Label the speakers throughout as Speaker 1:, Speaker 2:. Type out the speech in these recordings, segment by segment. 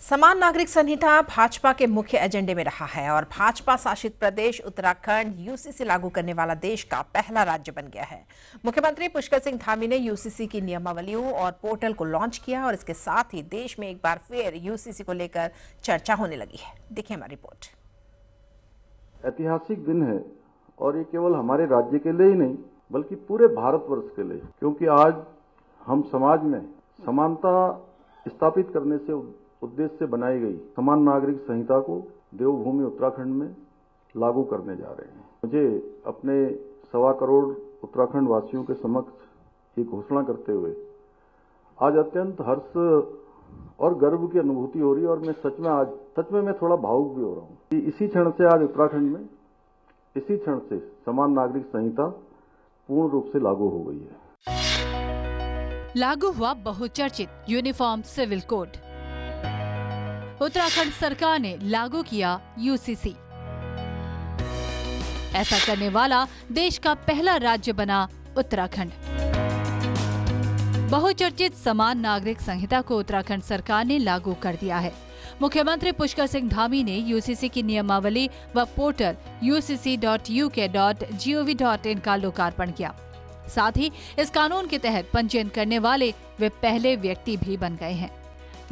Speaker 1: समान नागरिक संहिता भाजपा के मुख्य एजेंडे में रहा है और भाजपा शासित प्रदेश उत्तराखंड यूसीसी लागू करने वाला देश का पहला राज्य बन गया है। मुख्यमंत्री पुष्कर सिंह धामी ने यूसीसी की नियमावलियों और पोर्टल को लॉन्च किया और इसके साथ ही देश में एक बार फिर यूसीसी को लेकर चर्चा होने लगी है। देखिए हमारी रिपोर्ट।
Speaker 2: ऐतिहासिक दिन है और ये केवल हमारे राज्य के लिए ही नहीं बल्कि पूरे भारतवर्ष के लिए, क्योंकि आज हम समाज में समानता स्थापित करने से उद्देश्य से बनाई गई समान नागरिक संहिता को देवभूमि उत्तराखंड में लागू करने जा रहे हैं। मुझे अपने 1.25 करोड़ उत्तराखंड वासियों के समक्ष ये घोषणा करते हुए आज अत्यंत हर्ष और गर्व की अनुभूति हो रही है और मैं सच में मैं थोड़ा भावुक भी हो रहा हूँ। इसी क्षण से आज उत्तराखंड में इसी क्षण से समान नागरिक संहिता पूर्ण रूप से लागू हो गई है।
Speaker 3: लागू हुआ बहुचर्चित यूनिफॉर्म सिविल कोड। उत्तराखंड सरकार ने लागू किया यूसीसी। ऐसा करने वाला देश का पहला राज्य बना उत्तराखंड। बहुचर्चित समान नागरिक संहिता को उत्तराखंड सरकार ने लागू कर दिया है। मुख्यमंत्री पुष्कर सिंह धामी ने यूसीसी की नियमावली व पोर्टल ucc.uk.gov.in का लोकार्पण किया। साथ ही इस कानून के तहत पंजीयन करने वाले वे पहले व्यक्ति भी बन गए हैं।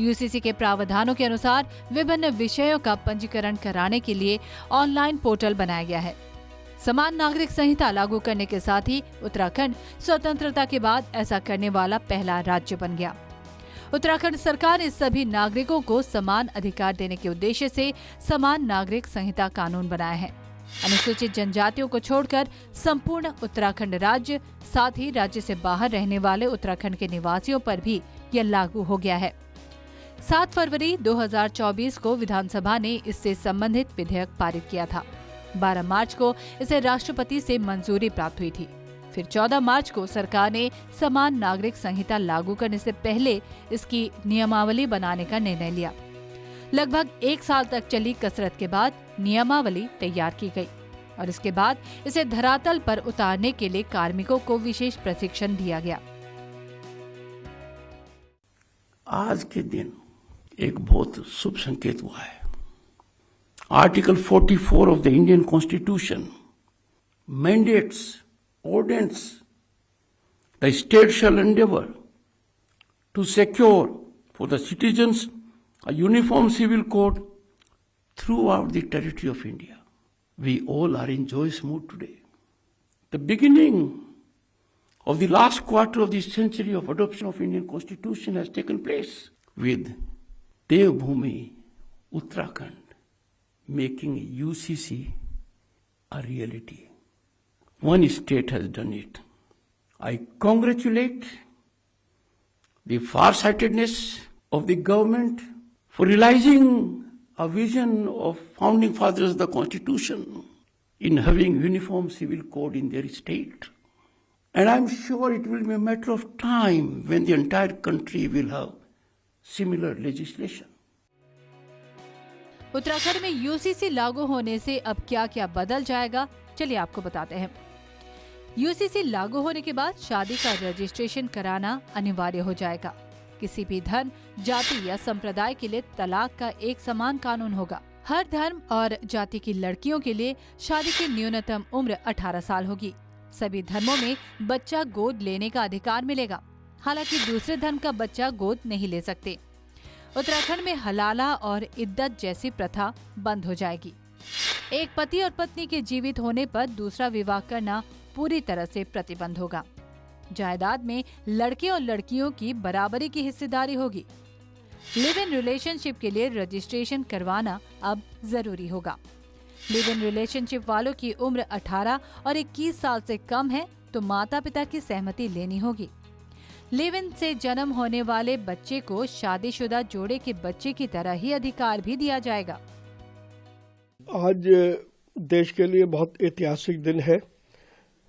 Speaker 3: यूसीसी के प्रावधानों के अनुसार विभिन्न विषयों का पंजीकरण कराने के लिए ऑनलाइन पोर्टल बनाया गया है। समान नागरिक संहिता लागू करने के साथ ही उत्तराखंड स्वतंत्रता के बाद ऐसा करने वाला पहला राज्य बन गया। उत्तराखंड सरकार ने सभी नागरिकों को समान अधिकार देने के उद्देश्य से समान नागरिक संहिता कानून बनाया है। अनुसूचित जनजातियों को छोड़कर संपूर्ण उत्तराखंड राज्य, साथ ही राज्य से बाहर रहने वाले उत्तराखंड के निवासियों पर भी यह लागू हो गया है। 7 फरवरी 2024 को विधानसभा ने इससे संबंधित विधेयक पारित किया था। 12 मार्च को इसे राष्ट्रपति से मंजूरी प्राप्त हुई थी। फिर 14 मार्च को सरकार ने समान नागरिक संहिता लागू करने से पहले इसकी नियमावली बनाने का निर्णय लिया। लगभग 1 साल तक चली कसरत के बाद नियमावली तैयार की गई और इसके बाद इसे धरातल पर उतारने के लिए कार्मिकों को विशेष प्रशिक्षण दिया गया।
Speaker 4: आज के दिन एक बहुत शुभ संकेत हुआ है। Article 44 of the Indian constitution mandates, ordinance, the state shall endeavor to secure for the citizens a uniform civil code throughout the territory of India. We all are in joyous mood today. The beginning of the last quarter of this century of adoption of Indian Constitution has taken place with Devbhoomi Uttarakhand making UCC a reality. One state has done it. I congratulate the farsightedness of the government for realizing a vision of founding fathers of the Constitution in having uniform civil code in their state. And I'm sure it will be a matter of time when the entire country will have similar legislation.
Speaker 3: Uttarakhand में UCC लागू होने से अब क्या क्या बदल जाएगा, चलिए आपको बताते हैं। यूसीसी लागू होने के बाद शादी का रजिस्ट्रेशन कराना अनिवार्य हो जाएगा। किसी भी धर्म, जाति या संप्रदाय के लिए तलाक का एक समान कानून होगा। हर धर्म और जाति की लड़कियों के लिए शादी की न्यूनतम उम्र 18 साल होगी। सभी धर्मों में बच्चा गोद लेने का अधिकार मिलेगा। हालांकि दूसरे धर्म का बच्चा गोद नहीं ले सकते। उत्तराखंड में हलाला और इद्दत जैसी प्रथा बंद हो जाएगी। एक पति और पत्नी के जीवित होने पर दूसरा विवाह करना पूरी तरह से प्रतिबंध होगा। जायदाद में लड़के और लड़कियों की बराबरी की हिस्सेदारी होगी। लिव इन रिलेशनशिप के लिए रजिस्ट्रेशन करवाना अब जरूरी होगा। लिव इन रिलेशनशिप वालों की उम्र 18 और 21 साल से कम है तो माता पिता की सहमति लेनी होगी। लिव इन से जन्म होने वाले बच्चे को शादीशुदा जोड़े के बच्चे की तरह ही अधिकार भी दिया जाएगा।
Speaker 5: आज देश के लिए बहुत ऐतिहासिक दिन है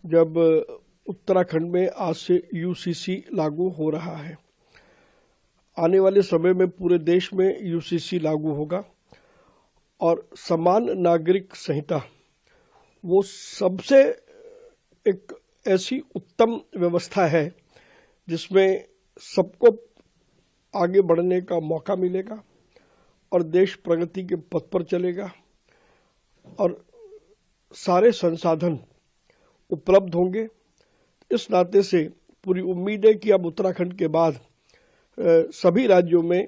Speaker 5: जब उत्तराखंड में आज से यूसीसी लागू हो रहा है। आने वाले समय में पूरे देश में यूसीसी लागू होगा और समान नागरिक संहिता वो सबसे एक ऐसी उत्तम व्यवस्था है जिसमें सबको आगे बढ़ने का मौका मिलेगा और देश प्रगति के पथ पर चलेगा और सारे संसाधन उपलब्ध होंगे। इस नाते से पूरी उम्मीद है कि अब उत्तराखंड के बाद सभी राज्यों में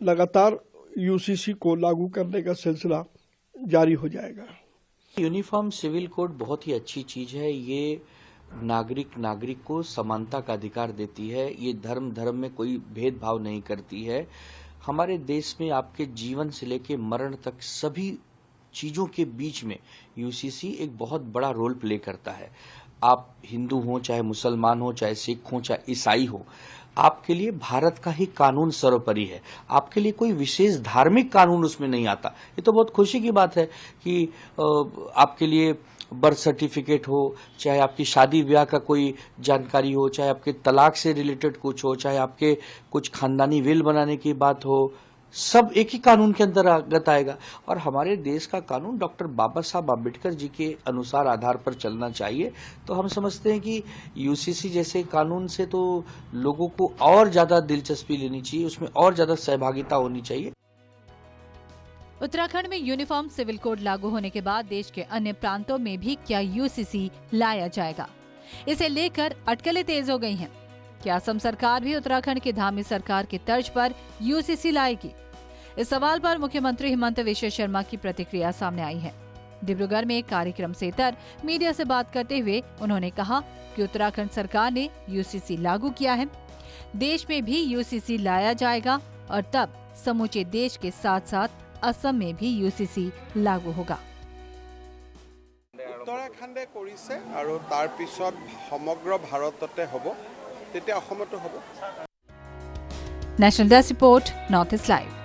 Speaker 5: लगातार यूसीसी को लागू करने का सिलसिला जारी हो जाएगा।
Speaker 6: यूनिफॉर्म सिविल कोड बहुत ही अच्छी चीज है। ये नागरिक को समानता का अधिकार देती है। ये धर्म में कोई भेदभाव नहीं करती है। हमारे देश में आपके जीवन से लेकर मरण तक सभी चीजों के बीच में यूसीसी एक बहुत बड़ा रोल प्ले करता है। आप हिंदू हो, चाहे मुसलमान हो, चाहे सिख हो, चाहे ईसाई हो, आपके लिए भारत का ही कानून सर्वोपरि है। आपके लिए कोई विशेष धार्मिक कानून उसमें नहीं आता। ये तो बहुत खुशी की बात है कि आपके लिए बर्थ सर्टिफिकेट हो, चाहे आपकी शादी ब्याह का कोई जानकारी हो, चाहे आपके तलाक से रिलेटेड कुछ हो, चाहे आपके कुछ खानदानी विल बनाने की बात हो, सब एक ही कानून के अंतर्गत आएगा। और हमारे देश का कानून डॉक्टर बाबा साहब आम्बेडकर जी के अनुसार आधार पर चलना चाहिए। तो हम समझते हैं कि यूसीसी जैसे कानून से तो लोगों को और ज्यादा दिलचस्पी लेनी चाहिए, उसमें और ज्यादा सहभागिता होनी चाहिए।
Speaker 3: उत्तराखंड में यूनिफॉर्म सिविल कोड लागू होने के बाद देश के अन्य प्रांतों में भी क्या यूसीसी लाया जाएगा, इसे लेकर अटकलें तेज हो गई हैं। क्या असम सरकार भी उत्तराखंड की धामी सरकार की तर्ज पर यूसीसी लाएगी? इस सवाल पर मुख्यमंत्री हिमंत विश्व शर्मा की प्रतिक्रिया सामने आई है। डिब्रूगढ़ में एक कार्यक्रम से इतर मीडिया से बात करते हुए उन्होंने कहा कि उत्तराखंड सरकार ने यूसीसी लागू किया है, देश में भी यूसीसी लाया जाएगा और तब समूचे देश के साथ साथ असम में भी यूसीसी लागू होगा।
Speaker 7: उत्तराखंडे কৰিছে আৰু তাৰ পিছত সমগ্ৰ ভাৰততে হ'ব, তেতিয়া অসমতো হ'ব।
Speaker 3: National desk report, north east live.